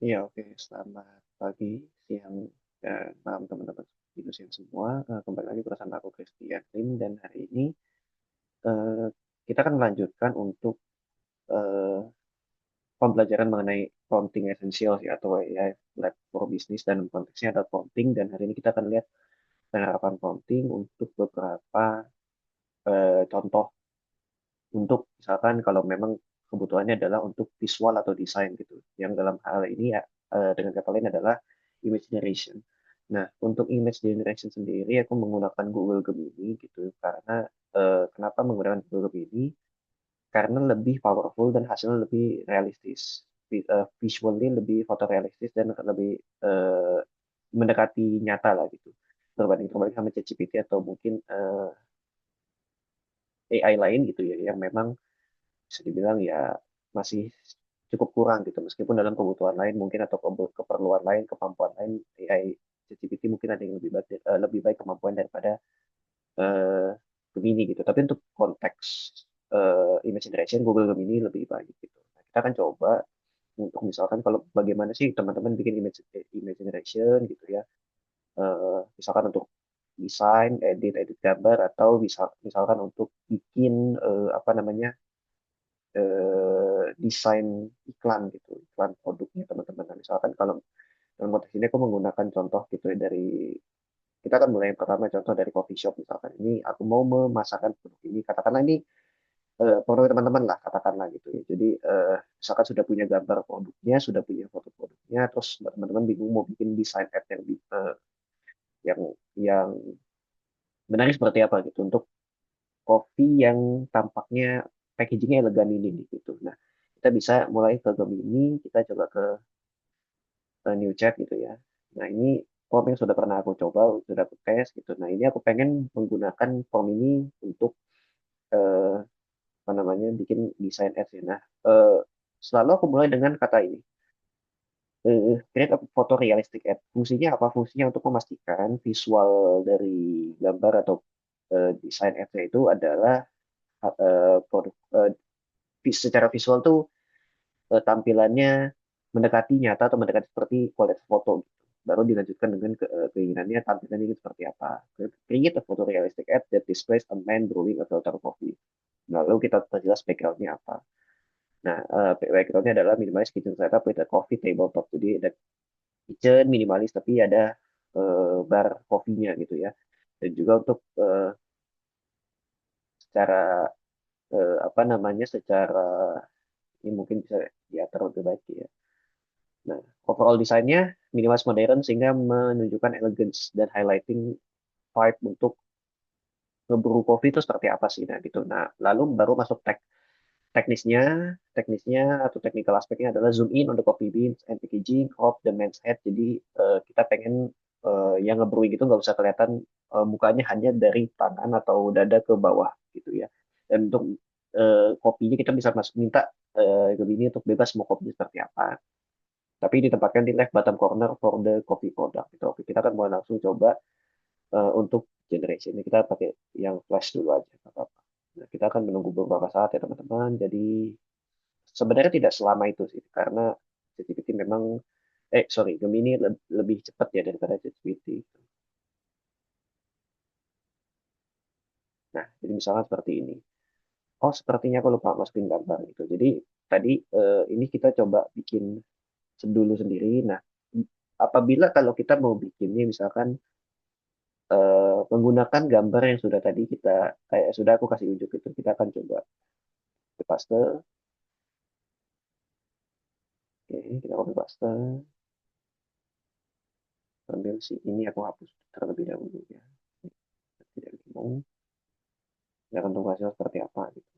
Iya, oke. Selamat pagi, siang, dan malam teman-teman Indonesian semua. Kembali lagi bersama aku Christian Lim dan hari ini eh, kita akan melanjutkan untuk eh, pembelajaran mengenai prompting essentials ya, atau AI Lab for Business, dan konteksnya ada prompting, dan hari ini kita akan lihat penerapan prompting untuk beberapa contoh untuk misalkan kalau memang kebutuhannya adalah untuk visual atau desain gitu. Yang dalam hal ini ya dengan kata lain adalah image generation. Nah, untuk image generation sendiri aku menggunakan Google Gemini gitu karena kenapa menggunakan Google Gemini? Karena lebih powerful dan hasilnya lebih realistis. Visually lebih fotorealistis dan lebih mendekati nyata lah gitu. Berbanding sama ChatGPT atau mungkin AI lain gitu ya yang memang bisa dibilang ya masih cukup kurang gitu meskipun dalam kebutuhan lain mungkin atau keperluan lain kemampuan lain AI ChatGPT mungkin ada yang lebih baik kemampuan daripada eh, Gemini gitu tapi untuk konteks image generation Google Gemini lebih baik gitu. Nah, kita akan coba untuk misalkan kalau bagaimana sih teman-teman bikin image generation gitu ya. Misalkan untuk desain edit edit gambar atau misalkan untuk bikin apa namanya desain iklan gitu, iklan produknya teman-teman. Nah, misalkan kalau dalam konteks ini aku menggunakan contoh gitu ya dari kita akan mulai yang pertama contoh dari coffee shop misalkan ini aku mau memasarkan produk ini katakanlah ini produk teman-teman lah katakanlah gitu ya. Jadi misalkan sudah punya gambar produknya, sudah punya foto produknya, terus teman-teman bingung mau bikin desain ad yang yang menarik seperti apa gitu untuk kopi yang tampaknya packagingnya elegan ini gitu. Nah, kita bisa mulai ke Gemini, kita coba ke new chat gitu ya. Nah, ini form yang sudah pernah aku coba, sudah aku tes gitu. Nah, ini aku pengen menggunakan form ini untuk eh, apa namanya bikin desain ads ya. Nah, selalu aku mulai dengan kata ini. Create a photo realistic ad. Fungsinya apa? Fungsinya untuk memastikan visual dari gambar atau desain ad-nya itu adalah produk secara visual tuh tampilannya mendekati nyata atau mendekati seperti kualitas foto gitu. Baru dilanjutkan dengan keinginannya tampilannya itu seperti apa. Create a photorealistic ad that displays a man brewing a filter coffee. Lalu kita perjelas backgroundnya apa. Nah, backgroundnya adalah minimalis kitchen setup with a coffee tabletop. Jadi ada kitchen minimalis tapi ada bar kopinya gitu ya. Dan juga untuk secara apa namanya secara ini mungkin bisa diatur lebih baik ya. Nah, overall desainnya minimalis modern sehingga menunjukkan elegance dan highlighting vibe untuk ngebrew coffee itu seperti apa sih, nah gitu. Nah, lalu baru masuk teknisnya, teknisnya atau technical aspeknya adalah zoom in on the coffee beans and packaging of the man's head. Jadi kita pengen yang ngebrewing itu nggak usah kelihatan mukanya hanya dari tangan atau dada ke bawah gitu ya. Dan untuk kopinya kita bisa masuk minta ini untuk bebas mau kopinya seperti apa. Tapi ditempatkan di left bottom corner for the coffee product. Gitu. Oke, kita akan mulai langsung coba untuk generation ini kita pakai yang flash dulu aja. Nggak apa-apa. Nah, kita akan menunggu beberapa saat ya teman-teman. Jadi sebenarnya tidak selama itu sih, karena ChatGPT memang, sorry, Gemini lebih cepat ya daripada ChatGPT. Nah, jadi misalnya seperti ini. Oh, sepertinya aku lupa masukin gambar gitu. Jadi tadi ini kita coba bikin dulu sendiri. Nah, apabila kalau kita mau bikinnya misalkan menggunakan gambar yang sudah tadi kita kayak sudah aku kasih unjuk itu kita akan coba copy paste. Oke, kita copy paste sambil si ini aku hapus terlebih dahulu ya, tidak bingung ya untuk hasil seperti apa gitu.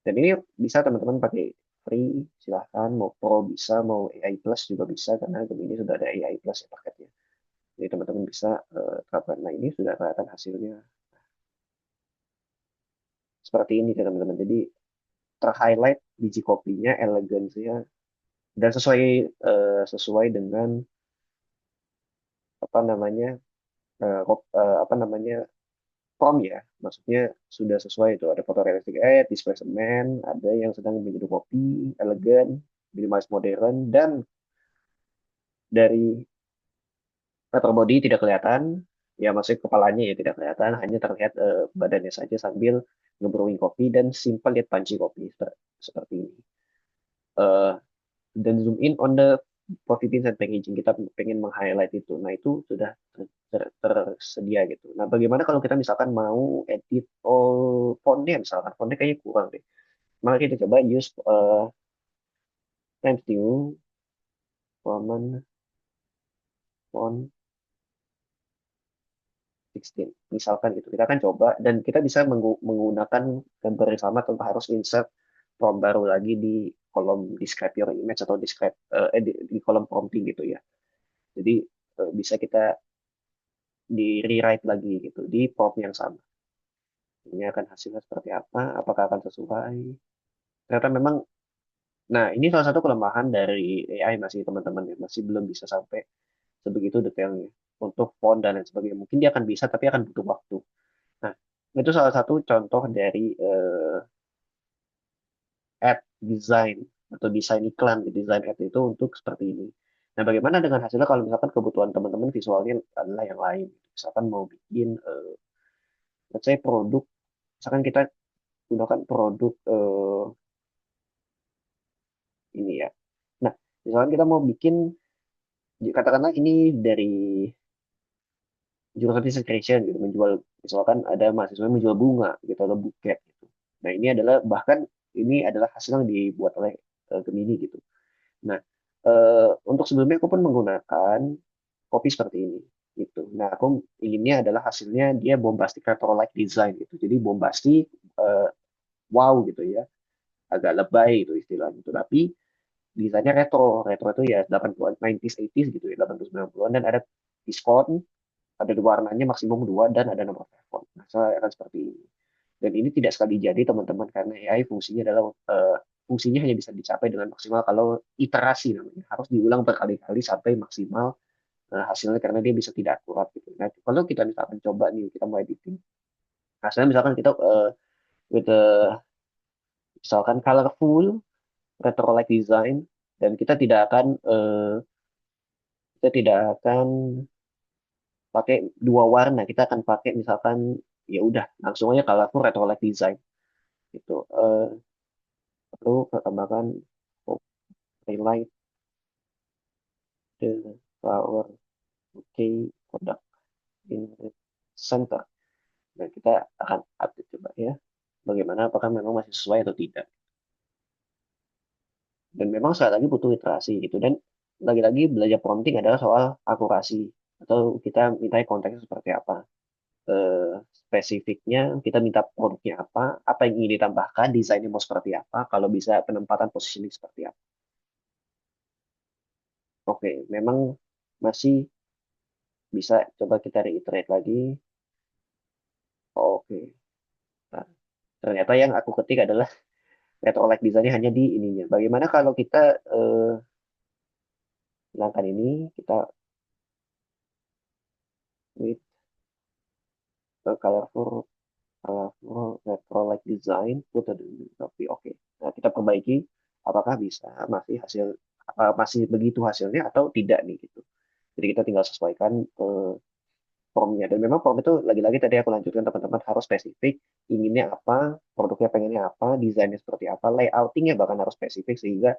Dan ini bisa teman-teman pakai free, silahkan mau pro bisa, mau AI plus juga bisa karena ini sudah ada AI plus ya paketnya. Jadi teman-teman bisa terapkan. Nah, ini sudah kelihatan hasilnya seperti ini ya teman-teman. Jadi ter-highlight biji kopinya, elegansinya, dan sesuai dengan apa namanya apa namanya prompt ya, maksudnya sudah sesuai itu ada foto realistic ad, displacement, ada yang sedang minum kopi, elegan, minimalis modern, dan dari upper body tidak kelihatan, ya maksudnya kepalanya ya tidak kelihatan, hanya terlihat badannya saja sambil nge-brewing kopi dan simple yet punchy kopi seperti ini. Eh, dan zoom in on the coffee beans and packaging, kita pengen meng-highlight itu. Nah, itu sudah tersedia gitu. Nah, bagaimana kalau kita misalkan mau edit all fontnya, misalkan fontnya kayaknya kurang deh. Maka kita coba use Times New Roman font 16. Misalkan gitu. Kita akan coba dan kita bisa menggunakan gambar yang sama tanpa harus insert prompt baru lagi di kolom describe your image atau describe di kolom prompting gitu ya. Jadi bisa kita di rewrite lagi gitu di prompt yang sama. Ini akan hasilnya seperti apa? Apakah akan sesuai? Ternyata memang, nah ini salah satu kelemahan dari AI masih teman-teman ya, masih belum bisa sampai sebegitu detailnya untuk font dan lain sebagainya. Mungkin dia akan bisa, tapi akan butuh waktu. Nah, itu salah satu contoh dari ad design atau desain iklan di desain ad itu untuk seperti ini. Nah, bagaimana dengan hasilnya kalau misalkan kebutuhan teman-teman visualnya adalah yang lain? Misalkan mau bikin, let's say produk, misalkan kita gunakan produk ini ya. Nah, misalkan kita mau bikin, katakanlah ini dari jurusan desain creation gitu, menjual, misalkan ada mahasiswa yang menjual bunga gitu atau buket gitu. Nah, ini adalah bahkan ini adalah hasil yang dibuat oleh Gemini gitu. Nah, untuk sebelumnya aku pun menggunakan kopi seperti ini gitu. Nah, aku inginnya adalah hasilnya dia bombastic retro-like design gitu. Jadi bombastic, eh, wow gitu ya, agak lebay itu istilahnya itu. Tapi desainnya retro. Retro itu ya 80-an, 90s, 80s gitu ya, 80 90-an, dan ada diskon, ada dua warnanya maksimum dua, dan ada nomor telepon. Nah, saya akan seperti ini. Dan ini tidak sekali jadi teman-teman, karena AI fungsinya adalah fungsinya hanya bisa dicapai dengan maksimal kalau iterasi namanya. Harus diulang berkali-kali sampai maksimal hasilnya, karena dia bisa tidak akurat gitu. Nah, kalau kita misalkan coba nih, kita mau editing. Hasilnya misalkan kita with the, misalkan colorful, retro-like design, dan kita tidak akan pakai dua warna, kita akan pakai misalkan ya udah langsung aja colorful retro-like design gitu. Perlu tambahkan highlight the flower bouquet product in the center. Dan kita akan update coba ya, bagaimana apakah memang masih sesuai atau tidak. Dan memang sekali lagi butuh literasi gitu. Dan lagi-lagi belajar prompting adalah soal akurasi, atau kita minta konteksnya seperti apa. eh, Spesifiknya kita minta produknya apa yang ingin ditambahkan, desainnya mau seperti apa, kalau bisa penempatan positioning seperti apa. Oke, memang masih bisa, coba kita reiterate lagi. Oke, nah, ternyata yang aku ketik adalah retro-like desainnya hanya di ininya. Bagaimana kalau kita hilangkan ini, kita with colorful retro-like design, put the copy. Oke, nah kita perbaiki apakah bisa, masih begitu hasilnya atau tidak nih gitu. Jadi kita tinggal sesuaikan formnya. Dan memang form itu lagi-lagi tadi aku lanjutkan, teman-teman harus spesifik, inginnya apa, produknya pengennya apa, desainnya seperti apa, layoutingnya bahkan harus spesifik sehingga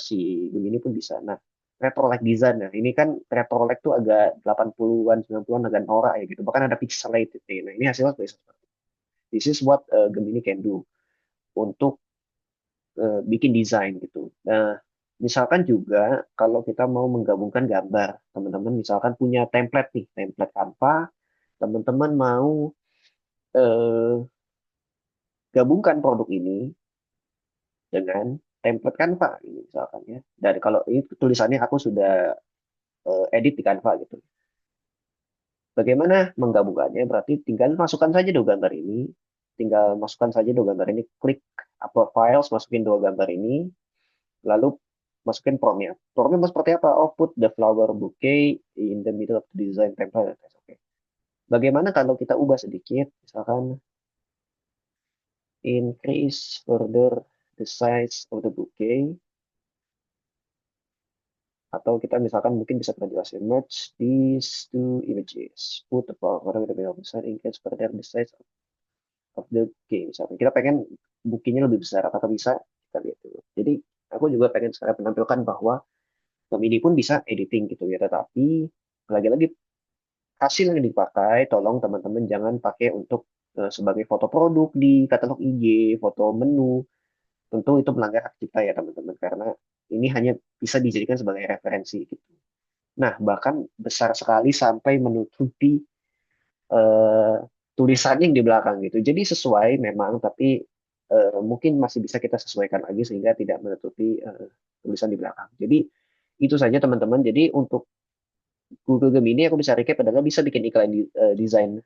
si Gemini pun bisa. Nah, retro-like design. Nah, ini kan retro-like tuh agak 80-an, 90-an agak norak ya gitu. Bahkan ada pixelated. Nah, ini hasilnya bisa seperti itu. This is what Gemini can do untuk bikin desain gitu. Nah, misalkan juga kalau kita mau menggabungkan gambar, teman-teman misalkan punya template nih, template Canva, teman-teman mau eh, gabungkan produk ini dengan template Canva ini misalkan ya. Dan kalau ini tulisannya aku sudah edit di Canva gitu. Bagaimana menggabungkannya? Berarti tinggal masukkan saja dua gambar ini, tinggal masukkan saja dua gambar ini, klik upload files, masukin dua gambar ini, lalu masukin promnya. Promnya mau seperti apa? Oh, put the flower bouquet in the middle of the design template. Oke. Bagaimana kalau kita ubah sedikit, misalkan increase further the size of the bouquet, Atau kita misalkan mungkin bisa kita jelasin merge these two images, put the following the middle besar engage further the size of the game. Misalkan kita pengen buktinya lebih besar, apakah bisa? Kita lihat dulu. Jadi aku juga pengen sekarang menampilkan bahwa ini pun bisa editing gitu ya, tetapi lagi-lagi hasil yang dipakai, tolong teman-teman jangan pakai untuk sebagai foto produk di katalog IG, foto menu. Tentu itu melanggar hak cipta ya teman-teman, karena ini hanya bisa dijadikan sebagai referensi gitu. Nah, bahkan besar sekali sampai menutupi eh, tulisan yang di belakang gitu. Jadi sesuai memang, tapi mungkin masih bisa kita sesuaikan lagi sehingga tidak menutupi tulisan di belakang. Jadi itu saja teman-teman. Jadi untuk Google Gemini aku bisa recap adalah bisa bikin iklan desain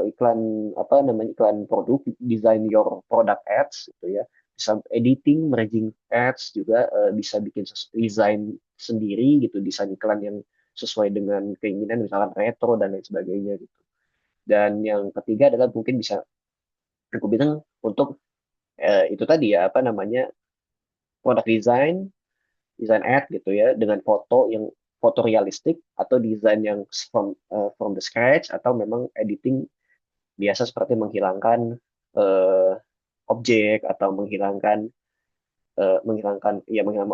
iklan apa namanya iklan produk, design your product ads gitu ya. Bisa editing, merging ads juga bisa bikin desain sendiri gitu, desain iklan yang sesuai dengan keinginan misalkan retro dan lain sebagainya gitu. Dan yang ketiga adalah mungkin bisa aku bilang untuk itu tadi ya apa namanya product design, desain ad gitu ya dengan foto yang foto realistik atau desain yang from the scratch atau memang editing biasa seperti menghilangkan uh, objek atau menghilangkan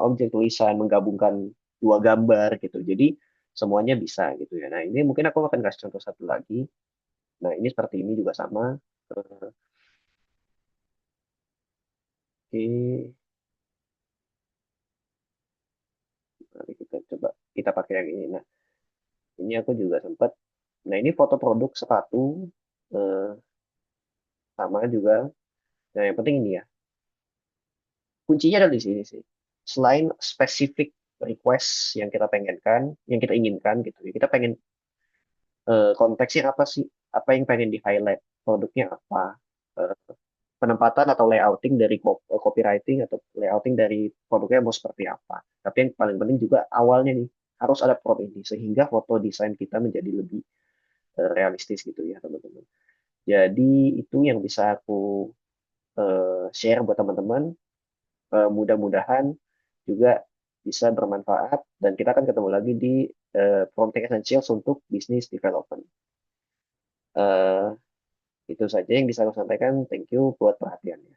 objek tulisan menggabungkan dua gambar gitu jadi semuanya bisa gitu ya. Nah ini mungkin aku akan kasih contoh satu lagi. Nah ini seperti ini juga sama. Oke, mari kita coba kita pakai yang ini. Nah ini aku juga sempat. Nah ini foto produk sepatu eh, sama juga. Nah yang penting ini ya kuncinya ada di sini sih. Selain spesifik request yang kita pengenkan, yang kita inginkan gitu ya. Kita pengen konteksnya apa sih? Apa yang pengen di highlight? Produknya apa? Eh, Penempatan atau layouting dari copywriting atau layouting dari produknya mau seperti apa? Tapi yang paling penting juga awalnya nih harus ada prompt ini sehingga foto desain kita menjadi lebih realistis gitu ya teman-teman. Jadi itu yang bisa aku share buat teman-teman. Mudah-mudahan juga bisa bermanfaat dan kita akan ketemu lagi di Prompting Essentials untuk bisnis development. Eh, itu saja yang bisa aku sampaikan. Thank you buat perhatiannya.